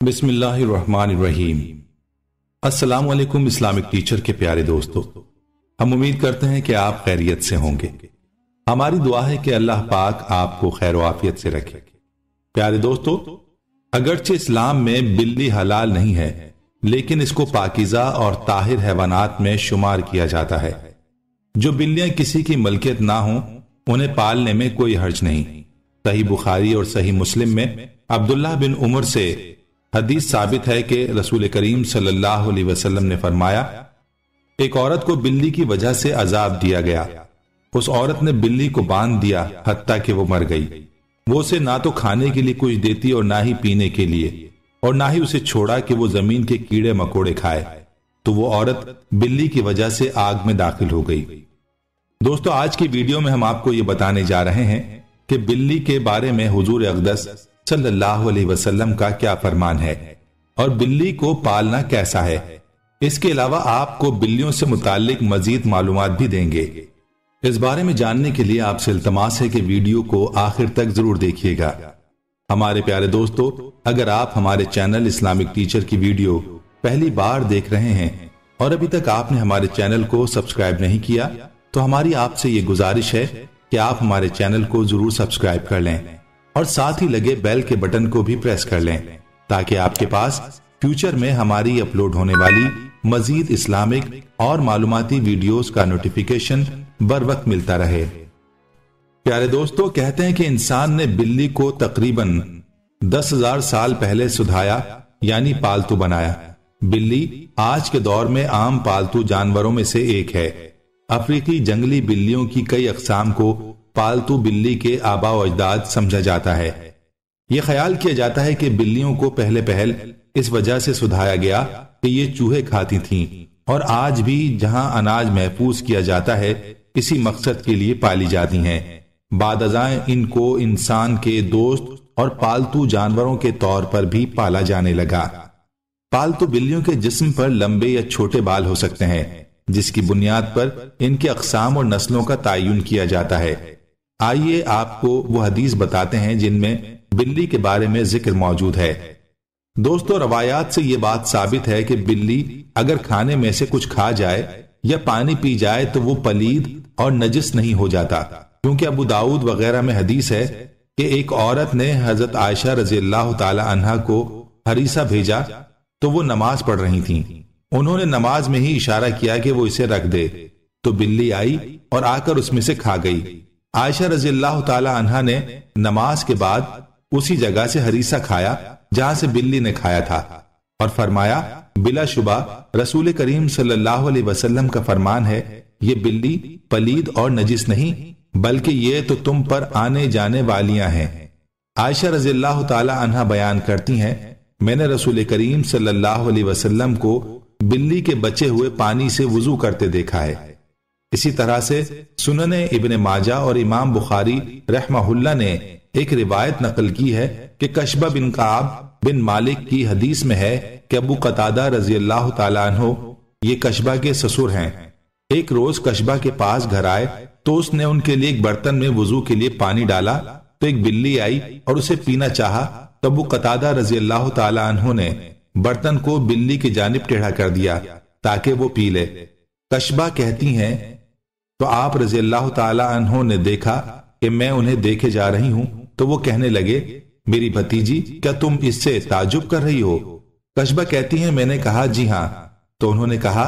بسم اللہ الرحمن الرحیم۔ السلام علیکم اسلامک ٹیچر کے پیارے دوستو، ہم امید کرتے ہیں کہ آپ خیریت سے ہوں گے۔ ہماری دعا ہے کہ اللہ پاک آپ کو خیر و عافیت سے رکھے۔ پیارے دوستو، اگرچہ اسلام میں بلی حلال نہیں ہے، لیکن اس کو پاکیزہ اور طاہر حیوانات میں شمار کیا جاتا ہے۔ جو بلیاں کسی کی ملکیت نہ ہوں انہیں پالنے میں کوئی حرج نہیں۔ صحیح بخاری اور صحیح مسلم میں عبداللہ بن عمر سے حدیث ثابت ہے کہ رسول کریم صلی اللہ علیہ وسلم نے فرمایا، ایک عورت کو بلی کی وجہ سے عذاب دیا گیا۔ اس عورت نے بلی کو باندھ دیا حتیٰ کہ وہ مر گئی۔ وہ اسے نہ تو کھانے کے لیے کچھ دیتی اور نہ ہی پینے کے لیے، اور نہ ہی اسے چھوڑا کہ وہ زمین کے کیڑے مکوڑے کھائے، تو وہ عورت بلی کی وجہ سے آگ میں داخل ہو گئی۔ دوستو، آج کی ویڈیو میں ہم آپ کو یہ بتانے جا رہے ہیں کہ بلی کے بارے میں حضور اقدس صلی اللہ علیہ وسلم کا کیا فرمان ہے اور بلی کو پالنا کیسا ہے۔ اس کے علاوہ آپ کو بلیوں سے متعلق مزید معلومات بھی دیں گے۔ اس بارے میں جاننے کے لیے آپ سے التماس ہے کہ ویڈیو کو آخر تک ضرور دیکھیے گا۔ ہمارے پیارے دوستو، اگر آپ ہمارے چینل اسلامک ٹیچر کی ویڈیو پہلی بار دیکھ رہے ہیں اور ابھی تک آپ نے ہمارے چینل کو سبسکرائب نہیں کیا، تو ہماری آپ سے یہ گزارش ہے کہ آپ ہمارے چینل کو ضرور سبسکرائب کر لیں اور ساتھ ہی لگے بیل کے بٹن کو بھی پریس کر لیں، تاکہ آپ کے پاس فیوچر میں ہماری اپلوڈ ہونے والی مزید اسلامک اور معلوماتی ویڈیوز کا نوٹیفیکیشن بر وقت ملتا رہے۔ پیارے دوستو، کہتے ہیں کہ انسان نے بلی کو تقریباً 10,000 سال پہلے سدھایا، یعنی پالتو بنایا۔ بلی آج کے دور میں عام پالتو جانوروں میں سے ایک ہے۔ افریقی جنگلی بلیوں کی کئی اقسام کو پالتو بلی کے آباء و اجداد سمجھا جاتا ہے۔ یہ خیال کیا جاتا ہے کہ بلیوں کو پہل اس وجہ سے سدھایا گیا کہ یہ چوہے کھاتی تھیں، اور آج بھی جہاں اناج محفوظ کیا جاتا ہے اسی مقصد کے لیے پالی جاتی ہیں۔ بعد ازاں ان کو انسان کے دوست اور پالتو جانوروں کے طور پر بھی پالا جانے لگا۔ پالتو بلیوں کے جسم پر لمبے یا چھوٹے بال ہو سکتے ہیں، جس کی بنیاد پر ان کے اقسام اور نسلوں کا تعین کیا جاتا ہے۔ آئیے آپ کو وہ حدیث بتاتے ہیں جن میں بلی کے بارے میں ذکر موجود ہے۔ دوستو، روایات سے یہ بات ثابت ہے کہ بلی اگر کھانے میں سے کچھ کھا جائے یا پانی پی جائے تو وہ پلید اور نجس نہیں ہو جاتا، کیونکہ ابو داؤد وغیرہ میں حدیث ہے کہ ایک عورت نے حضرت عائشہ رضی اللہ تعالی عنہا کو ہریسہ بھیجا تو وہ نماز پڑھ رہی تھیں۔ انہوں نے نماز میں ہی اشارہ کیا کہ وہ اسے رکھ دے، تو بلی آئی اور آ کر اس میں سے کھا گئی۔ عائشہ رضی اللہ تعالی عنہا نے نماز کے بعد اسی جگہ سے ہریسہ کھایا جہاں سے بلی نے کھایا تھا، اور فرمایا، بلا شبہ رسول کریم صلی اللہ علیہ وسلم کا فرمان ہے، یہ بلی پلید اور نجس نہیں، بلکہ یہ تو تم پر آنے جانے والیاں ہیں۔ عائشہ رضی اللہ تعالی عنہا بیان کرتی ہیں، میں نے رسول کریم صلی اللہ علیہ وسلم کو بلی کے بچے ہوئے پانی سے وضو کرتے دیکھا ہے۔ اسی طرح سے سنن ابن ماجہ اور امام بخاری رحمہ اللہ نے ایک روایت نقل کی ہے کہ کشبہ بن کعب بن مالک کی حدیث میں ہے کہ ابو قتادہ رضی اللہ تعالیٰ عنہ، یہ کشبہ کے سسر ہیں، ایک روز کشبہ کے پاس گھر آئے تو اس نے ان کے لیے ایک برتن میں وضو کے لیے پانی ڈالا، تو ایک بلی آئی اور اسے پینا چاہا، تو ابو قتادہ رضی اللہ تعالیٰ عنہ نے برتن کو بلی کی جانب ٹیڑھا کر دیا تاکہ وہ پی لے۔ کشبہ کہتی ہیں، تو آپ رضی اللہ تعالی عنہ نے دیکھا کہ میں انہیں دیکھے جا رہی ہوں، تو وہ کہنے لگے، میری بھتیجی، کیا تم اس سے تعجب کر رہی ہو؟ کشبہ کہتی ہیں، میں نے کہا، جی ہاں۔ تو انہوں نے کہا،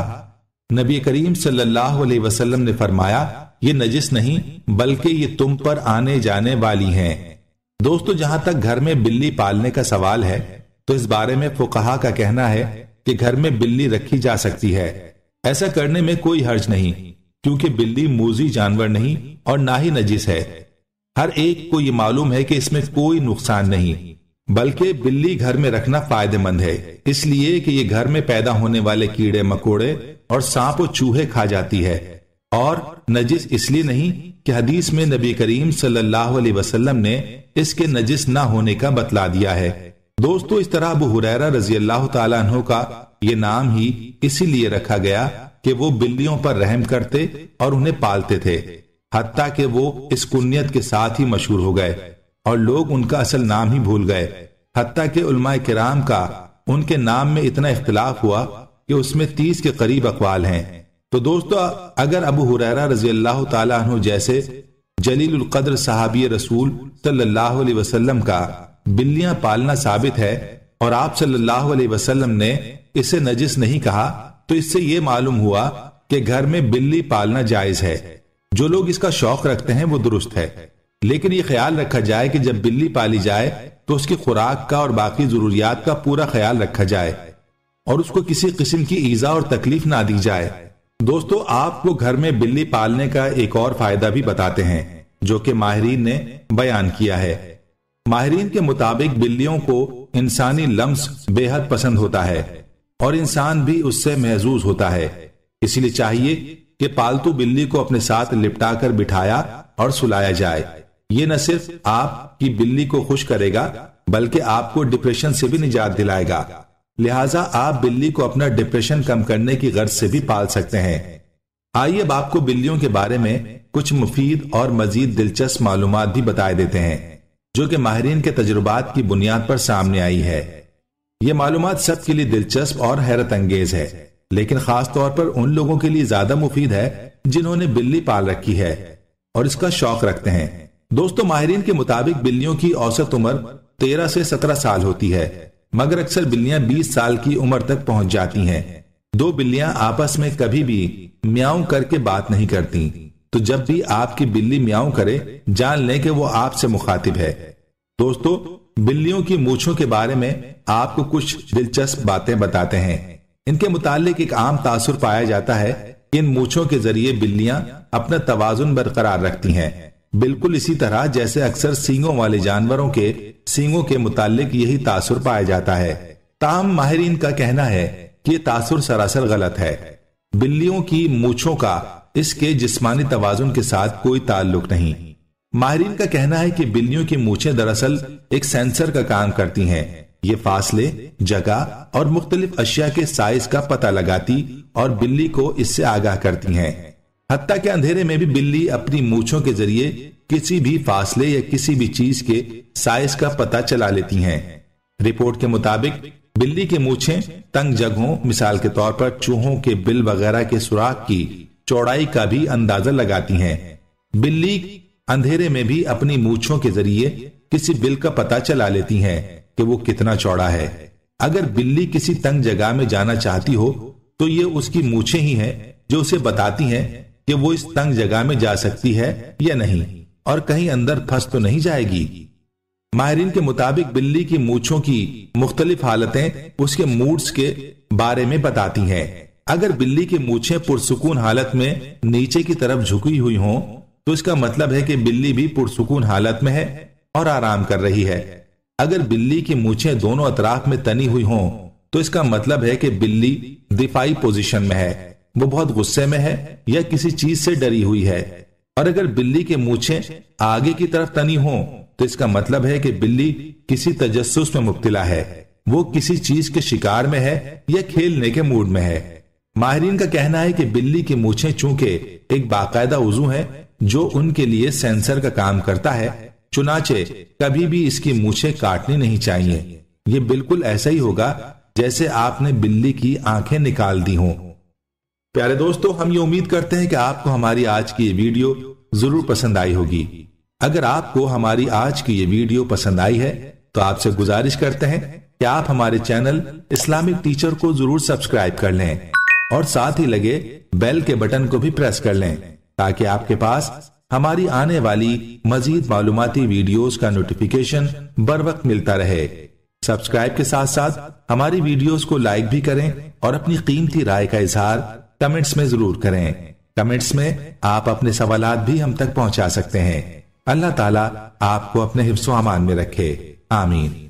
نبی کریم صلی اللہ علیہ وسلم نے فرمایا، یہ نجس نہیں بلکہ یہ تم پر آنے جانے والی ہیں۔ دوستو، جہاں تک گھر میں بلی پالنے کا سوال ہے تو اس بارے میں فقہا کا کہنا ہے کہ گھر میں بلی رکھی جا سکتی ہے، ایسا کرنے میں کوئی حرج نہیں، کیونکہ بلی موذی جانور نہیں اور نہ ہی نجس ہے۔ ہر ایک کو یہ معلوم ہے کہ اس میں کوئی نقصان نہیں، بلکہ بلی گھر میں رکھنا فائدہ مند ہے، اس لیے کہ یہ گھر میں پیدا ہونے والے کیڑے مکوڑے اور سانپ و چوہے کھا جاتی ہے، اور نجس اس لیے نہیں کہ حدیث میں نبی کریم صلی اللہ علیہ وسلم نے اس کے نجس نہ ہونے کا بتلا دیا ہے۔ دوستو، اس طرح ابو ہریرہ رضی اللہ تعالیٰ عنہ کا یہ نام ہی اسی لیے رکھا گیا کہ وہ بلیوں پر رحم کرتے اور انہیں پالتے تھے، حتیٰ کہ وہ اس کنیت کے ساتھ ہی مشہور ہو گئے اور لوگ ان کا اصل نام ہی بھول گئے۔ حتیٰ کہ علماء کرام کا ان کے نام میں اتنا اختلاف ہوا کہ اس میں 30 کے قریب اقوال ہیں۔ تو دوستو، اگر ابو ہریرہ رضی اللہ تعالیٰ عنہ جیسے جلیل القدر صحابی رسول صلی اللہ علیہ وسلم کا بلیاں پالنا ثابت ہے اور آپ صلی اللہ علیہ وسلم نے اسے نجس نہیں کہا، تو اس سے یہ معلوم ہوا کہ گھر میں بلی پالنا جائز ہے۔ جو لوگ اس کا شوق رکھتے ہیں وہ درست ہے، لیکن یہ خیال رکھا جائے کہ جب بلی پالی جائے تو اس کی خوراک کا اور باقی ضروریات کا پورا خیال رکھا جائے اور اس کو کسی قسم کی ایذا اور تکلیف نہ دی جائے۔ دوستو، آپ کو گھر میں بلی پالنے کا ایک اور فائدہ بھی بتاتے ہیں جو کہ ماہرین نے بیان کیا ہے۔ ماہرین کے مطابق بلیوں کو انسانی لمس بے حد پسند ہوتا ہے اور انسان بھی اس سے محظوظ ہوتا ہے، اس لیے چاہیے کہ پالتو بلی کو اپنے ساتھ لپٹا کر بٹھایا اور سلایا جائے۔ یہ نہ صرف آپ کی بلی کو خوش کرے گا بلکہ آپ کو ڈپریشن سے بھی نجات دلائے گا، لہٰذا آپ بلی کو اپنا ڈپریشن کم کرنے کی غرض سے بھی پال سکتے ہیں۔ آئیے اب آپ کو بلیوں کے بارے میں کچھ مفید اور مزید دلچسپ معلومات بھی بتائے دیتے ہیں جو کہ ماہرین کے تجربات کی بنیاد پر سامنے آئی ہے۔ یہ معلومات سب کے لیے دلچسپ اور حیرت انگیز ہے، لیکن خاص طور پر ان لوگوں کے لیے زیادہ مفید ہے جنہوں نے بلی پال رکھی ہے اور اس کا شوق رکھتے ہیں۔ دوستو، ماہرین کے مطابق بلیوں کی اوسط عمر 13 سے 17 سال ہوتی ہے، مگر اکثر بلیاں 20 سال کی عمر تک پہنچ جاتی ہیں۔ دو بلیاں آپس میں کبھی بھی میاؤں کر کے بات نہیں کرتی، تو جب بھی آپ کی بلی میاؤں کرے جان لیں کہ وہ آپ سے مخاطب ہے۔ دوستو، بلیوں کی مونچھوں کے بارے میں آپ کو کچھ دلچسپ باتیں بتاتے ہیں۔ ان کے متعلق ایک عام تاثر پایا جاتا ہے کہ ان مونچھوں کے ذریعے بلیاں اپنا توازن برقرار رکھتی ہیں، بالکل اسی طرح جیسے اکثر سینگوں والے جانوروں کے سینگوں کے متعلق یہی تاثر پایا جاتا ہے۔ تاہم ماہرین کا کہنا ہے کہ یہ تاثر سراسر غلط ہے۔ بلیوں کی مونچھوں کا اس کے جسمانی توازن کے ساتھ کوئی تعلق نہیں۔ ماہرین کا کہنا ہے کہ بلیوں کی مونچھیں دراصل ایک سینسر کا کام کرتی ہیں۔ یہ فاصلے، جگہ اور مختلف اشیاء کے سائز کا پتہ لگاتی اور بلی کو اس سے آگاہ کرتی ہیں۔ حتیٰ کہ اندھیرے میں بھی بلی اپنی مونچھوں کے ذریعے کسی بھی فاصلے یا کسی بھی چیز کے سائز کا پتہ چلا لیتی ہیں۔ رپورٹ کے مطابق بلی کی مونچھیں تنگ جگہوں، مثال کے طور پر چوہوں کے بل وغیرہ کے سوراخ کی چوڑائی کا بھی اندازہ لگاتی ہیں۔ بلی اندھیرے میں بھی اپنی مونچھوں کے ذریعے کسی بل کا پتہ چلا لیتی ہیں کہ وہ کتنا چوڑا ہے۔ اگر بلی کسی تنگ جگہ میں جانا چاہتی ہو تو یہ اس کی مونچھیں ہی ہیں جو اسے بتاتی ہیں کہ وہ اس تنگ جگہ میں جا سکتی ہے یا نہیں اور کہیں اندر پھنس تو نہیں جائے گی۔ ماہرین کے مطابق بلی کی مونچھوں کی مختلف حالتیں اس کے موڈز کے بارے میں بتاتی ہیں۔ اگر بلی کی مونچھیں پرسکون حالت میں نیچے کی طرف جھکی ہوئی ہوں تو اس کا مطلب ہے کہ بلی بھی پرسکون حالت میں ہے اور آرام کر رہی ہے۔ اگر بلی کی مونچھیں دونوں اطراف میں تنی ہوئی ہوں تو اس کا مطلب ہے کہ بلی دفاعی پوزیشن میں ہے، وہ بہت غصے میں ہے یا کسی چیز سے ڈری ہوئی ہے۔ اور اگر بلی کے مونچھیں آگے کی طرف تنی ہوں تو اس کا مطلب ہے کہ بلی کسی تجسس میں مبتلا ہے، وہ کسی چیز کے شکار میں ہے یا کھیلنے کے موڈ میں ہے۔ ماہرین کا کہنا ہے کہ بلی کی مونچھیں چونکہ ایک باقاعدہ عضو ہے جو ان کے لیے سینسر کا کام کرتا ہے، چنانچہ کبھی بھی اس کی مونچھیں کاٹنی نہیں چاہیے۔ یہ بالکل ایسا ہی ہوگا جیسے آپ نے بلی کی آنکھیں نکال دی ہوں۔ پیارے دوستو، ہم یہ امید کرتے ہیں کہ آپ کو ہماری آج کی یہ ویڈیو ضرور پسند آئی ہوگی۔ اگر آپ کو ہماری آج کی یہ ویڈیو پسند آئی ہے تو آپ سے گزارش کرتے ہیں کہ آپ ہمارے چینل اسلامک ٹیچر کو ضرور سبسکرائب کر لیں اور ساتھ ہی لگے بیل کے بٹن کو بھی پریس کر لیں تاکہ آپ کے پاس ہماری آنے والی مزید معلوماتی ویڈیوز کا نوٹیفیکیشن بر وقت ملتا رہے۔ سبسکرائب کے ساتھ ساتھ ہماری ویڈیوز کو لائک بھی کریں اور اپنی قیمتی رائے کا اظہار کمنٹس میں ضرور کریں۔ کمنٹس میں آپ اپنے سوالات بھی ہم تک پہنچا سکتے ہیں۔ اللہ تعالیٰ آپ کو اپنے حفظ و امان میں رکھے، آمین۔